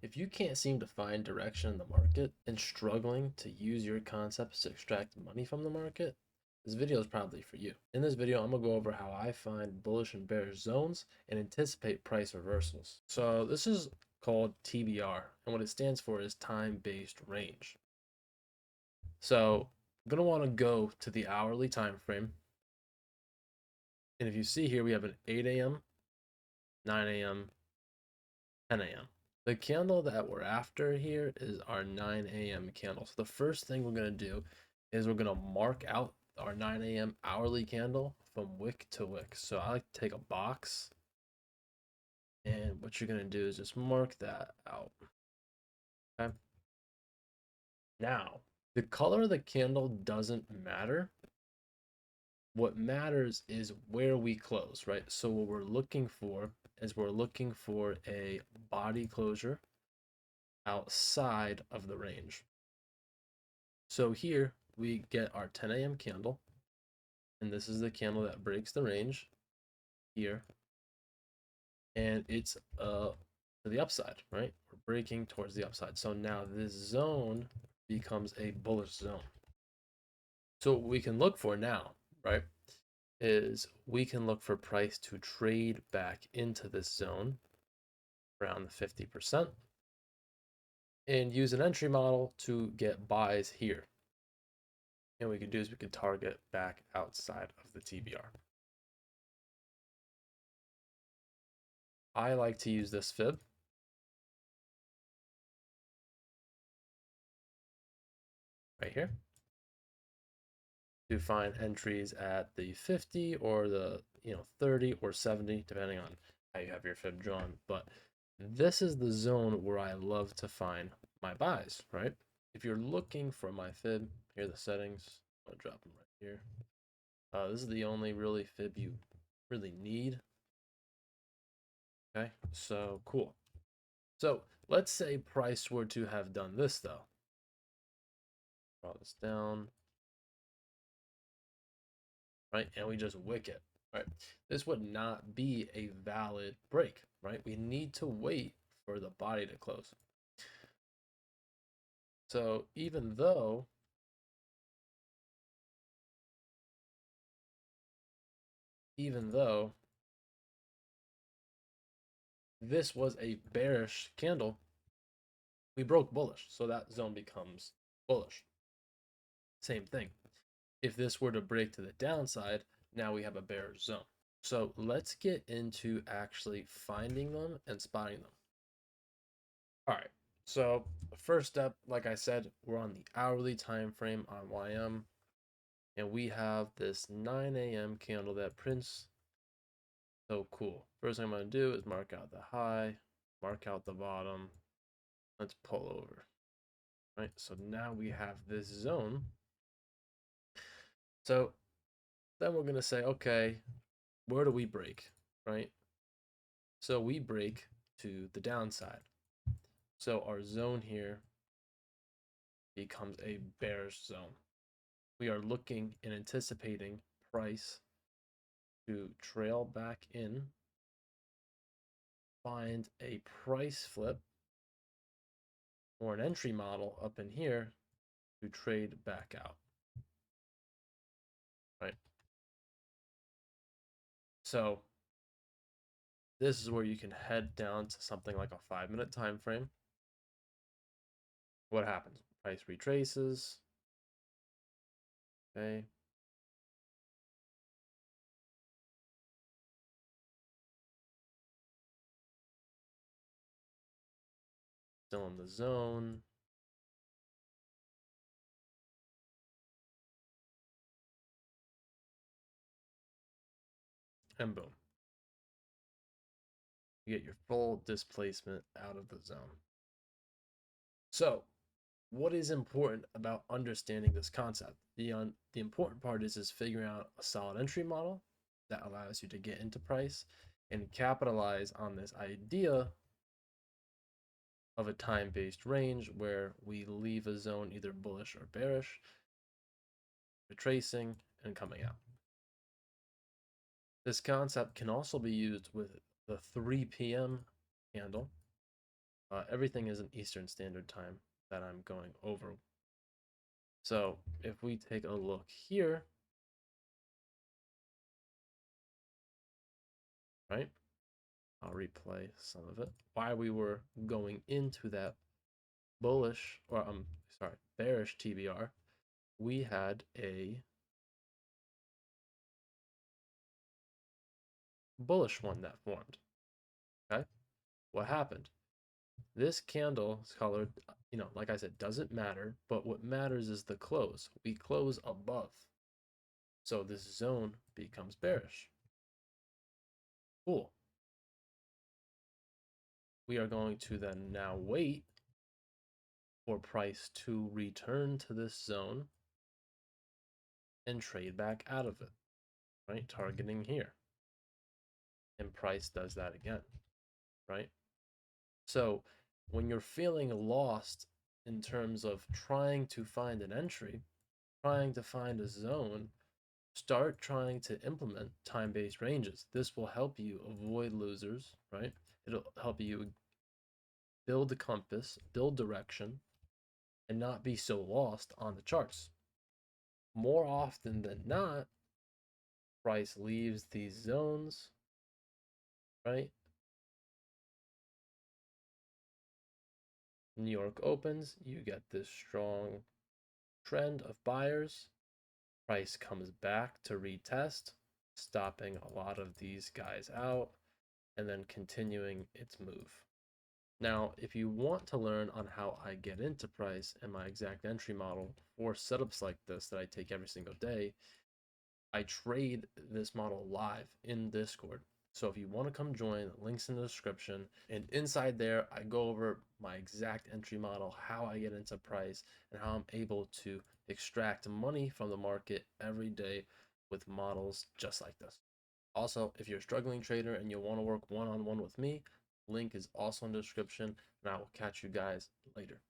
If you can't seem to find direction in the market and struggling to use your concepts to extract money from the market, this video is probably for you. In this video, I'm going to go over how I find bullish and bearish zones and anticipate price reversals. So this is called TBR, and what it stands for is time-based range. So I'm going to want to go to the hourly time frame. And if you see here, we have an 8 a.m., 9 a.m., 10 a.m. The candle that we're after here is our 9 a.m. candle. So the first thing we're going to do is we're going to mark out our 9 a.m. hourly candle from wick to wick. So I like to take a box, and what you're going to do is just mark that out. Okay. Now, the color of the candle doesn't matter. What matters is where we close, right? So what we're looking for is we're looking for a body closure outside of the range. So here we get our 10 a.m. candle, and this is the candle that breaks the range here, and it's to the upside, right? We're breaking towards the upside. So now this zone becomes a bullish zone. So what we can look for now, right, is we can look for price to trade back into this zone around the 50% and use an entry model to get buys here. And what we could do is we could target back outside of the TBR. I like to use this fib right here to find entries at the 50 or the 30 or 70, depending on how you have your fib drawn. But this is the zone where I love to find my buys, right? If you're looking for my fib, here are the settings. I'll drop them right here. This is the only really fib you really need. Okay, so cool. So let's say price were to have done this though. Draw this down, right? And we just wick it, right? This would not be a valid break, right? We need to wait for the body to close. So even though this was a bearish candle, we broke bullish. So that zone becomes bullish. Same thing. If this were to break to the downside, now we have a bearish zone. So let's get into actually finding them and spotting them. All right. So first step, like I said, we're on the hourly time frame on YM, and we have this 9 a.m. candle that prints. So cool. First thing I'm going to do is mark out the high, mark out the bottom. Let's pull over. Right. So now we have this zone. So then we're going to say, okay, where do we break? Right. So we break to the downside. So our zone here becomes a bearish zone. We are looking and anticipating price to trail back in, find a price flip or an entry model up in here to trade back out, right? So this is where you can head down to something like a 5-minute time frame. What happens? Price retraces. Okay. Still in the zone. And boom. You get your full displacement out of the zone. So what is important about understanding this concept? The important part is figuring out a solid entry model that allows you to get into price and capitalize on this idea of a time-based range where we leave a zone either bullish or bearish, retracing and coming out. This concept can also be used with the 3 p.m. candle Everything is in Eastern Standard Time that I'm going over. So if we take a look here, right? I'll replay some of it. Why we were going into that bullish, or sorry, bearish TBR, we had a bullish one that formed. Okay, what happened? This candle's color, like I said, doesn't matter, but what matters is the close. We close above, so this zone becomes bearish. Cool. We are going to then now wait for price to return to this zone and trade back out of it, right? Targeting here. And price does that again, right? So when you're feeling lost in terms of trying to find an entry, trying to find a zone, start trying to implement time-based ranges. This will help you avoid losers, right? It'll help you build the compass, build direction, and not be so lost on the charts. More often than not, price leaves these zones, right? New York opens, you get this strong trend of buyers. Price comes back to retest, stopping a lot of these guys out and then continuing its move. Now, if you want to learn on how I get into price and my exact entry model for setups like this that I take every single day, I trade this model live in Discord. So if you want to come join, links in the description. And inside there, I go over my exact entry model, how I get into price, and how I'm able to extract money from the market every day with models just like this. Also, if you're a struggling trader and you want to work one-on-one with me, link is also in the description, and I will catch you guys later.